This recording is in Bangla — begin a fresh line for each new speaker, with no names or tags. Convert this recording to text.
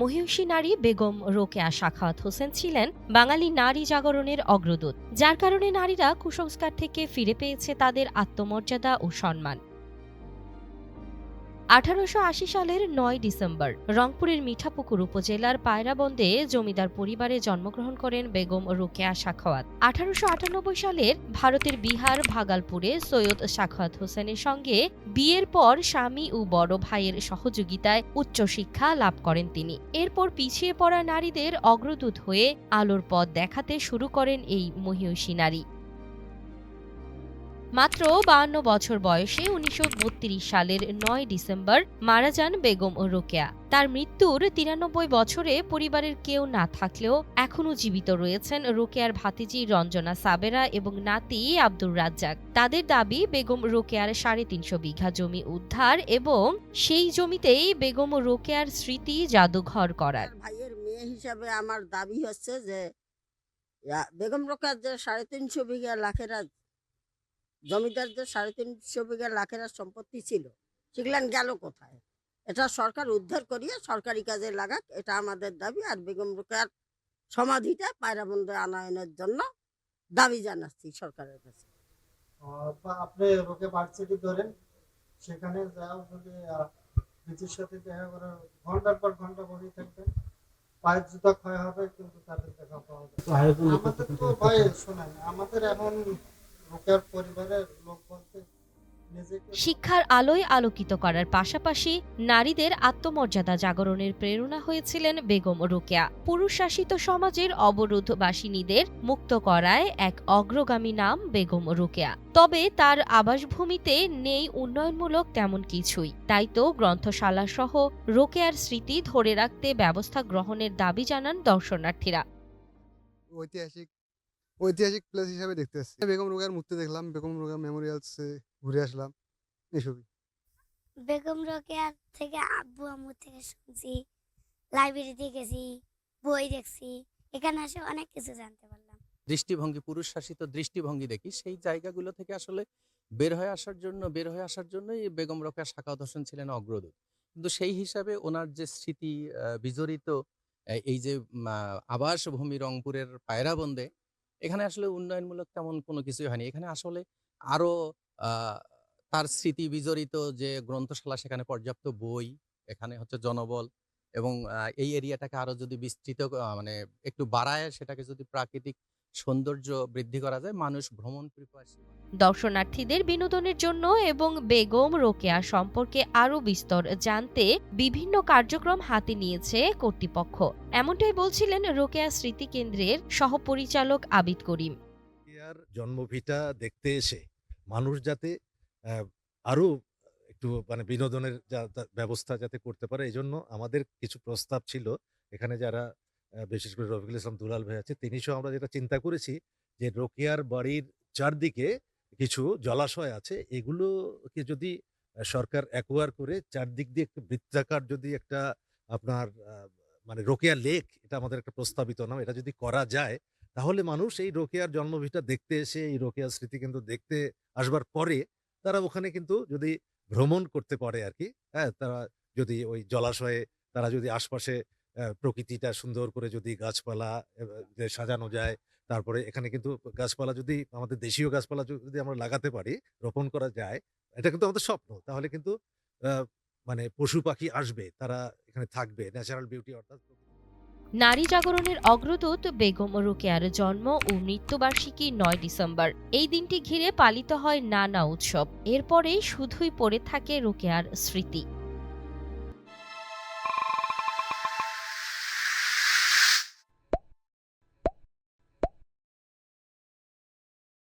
মহিষী নারী বেগম রোকেয়া সাখাওয়াত হোসেন ছিলেন বাঙালি নারী জাগরণের অগ্রদূত, যার কারণে নারীরা কুসংস্কার থেকে ফিরে পেয়েছে তাদের আত্মমর্যাদা ও সম্মান। 1880 সালের 9 ডিসেম্বর রংপুরের মিঠাপুকুর উপজেলার পায়রাবন্দে জমিদার পরিবারে জন্মগ্রহণ করেন বেগম রোকেয়া সাখাওয়াত। 1898 সালের ভারতের বিহার ভাগালপুরে সৈয়দ সাখাওয়াত হোসেনের সঙ্গে বিয়ের পর স্বামী ও বড় ভাইয়ের সহযোগিতায় উচ্চশিক্ষা লাভ করেন তিনি। এরপর পিছিয়ে পড়া নারীদের অগ্রদূত হয়ে আলোর পথ দেখাতে শুরু করেন এই মহিয়সী নারী। মাত্র 52 বছর বয়সে 1932 সালের 9 ডিসেম্বর মারা যান বেগম রোকেয়া। তার মৃত্যুর 93 বছরে পরিবারের কেউ না থাকলেও এখনও জীবিত রয়েছেন রোকেয়ার ভাতিজি রঞ্জনা সাবেরা এবং নাতি আব্দুর রাজ্জাক। তাদের দাবি বেগম রোকেয়ার 350 বিঘা জমি উদ্ধার এবং সেই জমিতেই বেগম রোকেয়ার স্মৃতি জাদুঘর করার।
ভাইয়ের মেয়ে হিসাবে আমার দাবি হচ্ছে যে বেগম রোকেয়ার যে 350 বিঘা লাখেরা জমিদারদের 350 বিঘা লাখেরা সম্পত্তি ছিল, সেগুলান গেল কোথায়? এটা সরকার উদ্ধার করিয়ে সরকারি কাজে লাগাক, এটা আমাদের দাবি। আর বেগম রোকেয়ার সমাধিটা পায়রাবন্দে আনয়নের জন্য দাবি জানাচ্ছি সরকারের কাছে।
আপনি রোকেয়া ভার্সিটি ধরেন, সেখানে যাও, যদি ব্রিটিশ সাথে দেখা করে ঘন্টার পর ঘন্টা বসে থাকবেন, পায়ের জুতা ক্ষয় হবে, কিন্তু তাদের দেখা পাওয়া যাবে। আমাদের তো ভয় শোনেন, আমাদের এখন রোকেয়ার পরিবারের লোক বলতে
শিক্ষার আলোয় আলোকিত করার পাশাপাশি নারীদের আত্মমর্যাদা জাগরণের প্রেরণা হয়েছিলেন বেগম রোকেয়া। পুরুষ শাসিত সমাজের অবরোধবাসিনীদের মুক্ত করায় এক অগ্রগামী নাম বেগম রোকেয়া। তবে তার আবাসভূমিতে নেই উন্নয়নমূলক তেমন কিছুই। তাই তো গ্রন্থশালা সহ রোকেয়ার স্মৃতি ধরে রাখতে ব্যবস্থা গ্রহণের দাবি জানান দর্শনার্থীরা।
ঐতিহাসিক প্লেস হিসাবে দেখতে আসছি। বেগম রোকেয়ার মূর্তি দেখলাম, বেগম রোকেয়া মেমোরিয়ালসে ঘুরে আসলাম, এসবই।
বেগম রোকেয়ার থেকে আব্বু আম্মু থেকে শুনছি, লাইব্রেরিতে গেছি, বই দেখছি, এখানে এসে অনেক কিছু জানতে পারলাম।
দৃষ্টিভঙ্গি, পুরুষ শাসিত দৃষ্টিভঙ্গি দেখি, সেই জায়গাগুলো থেকে আসলে বের হয়ে আসার জন্যই বেগম রোকেয়া সাখাওয়াত হোসেন ছিলেন অগ্রদূত। কিন্তু সেই হিসাবে ওনার যে স্মৃতি বিজড়িত এই যে আবাসভূমি রংপুরের পায়রাবন্দে, এখানে আসলে উন্নয়নমূলক তেমন কোনো কিছুই হয়নি। এখানে আসলে আরো তার স্মৃতি বিজড়িত যে গ্রন্থশালা, সেখানে পর্যাপ্ত বই, এখানে হচ্ছে জনবল, এবং এই এরিয়াটাকে আরো যদি বিস্তৃত মানে একটু বাড়ায়, সেটাকে যদি প্রাকৃতিক সৌন্দর্য বৃদ্ধি করা যায়, মানুষ ভ্রমণ পিপাসী
দর্শনার্থীদের বিনোদনের জন্য এবং বেগম রোকেয়া সম্পর্কে আরও বিস্তর জানতে বিভিন্ন কার্যক্রম হাতে নিয়েছে কর্তৃপক্ষ। এমনটাই বলছিলেন রোকেয়া স্মৃতি কেন্দ্রের সহপরিচালক আবিদ করিম।
জন্মভিটা দেখতে এসে মানুষ যাতে আরো একটু মানে বিনোদনের ব্যবস্থা যাতে করতে পারে, এই জন্য আমাদের কিছু প্রস্তাব ছিল। এখানে যারা বিশেষ করে রফিকুল ইসলাম দুলাল ভাই আছে, তিনি সহ আমরা যেটা চিন্তা করেছি যে রোকেয়ার বাড়ির চারদিকে কিছু জলাশয় আছে, এগুলোকে যদি সরকার অ্যাকোয়ার করে চারদিক দিয়ে একটু বৃত্তাকার যদি একটা আপনার মানে রোকেয়া লেক, এটা আমাদের একটা প্রস্তাবিত নাম, এটা যদি করা যায় তাহলে মানুষ এই রোকেয়ার জন্মভিটা দেখতে এসে, এই রোকেয়ার স্মৃতি কিন্তু দেখতে আসবার পরে তারা ওখানে কিন্তু যদি ভ্রমণ করতে পারে আর কি, হ্যাঁ, তারা যদি ওই জলাশয়ে তারা যদি আশপাশে প্রকৃতিটা সুন্দর করে যদি গাছপালা সাজানো যায়, তারপরে এখানে কিন্তু গাছপালা যদি আমাদের দেশীয় গাছপালা যদি আমরা লাগাতে পারি, রোপণ করা যায়, এটা কিন্তু আমাদের স্বপ্ন, তাহলে কিন্তু মানে পশু পাখি আসবে, তারা এখানে থাকবে, ন্যাচারাল বিউটি অর্থাৎ।
নারী জাগরণের অগ্রদূত বেগম রোকেয়ার জন্ম ও মৃত্যুবার্ষিকী 9 ডিসেম্বর। এই দিনটি ঘিরে পালিত হয় নানা উৎসব। এরপরেই শুধুই পড়ে থাকে রোকেয়ার স্মৃতি।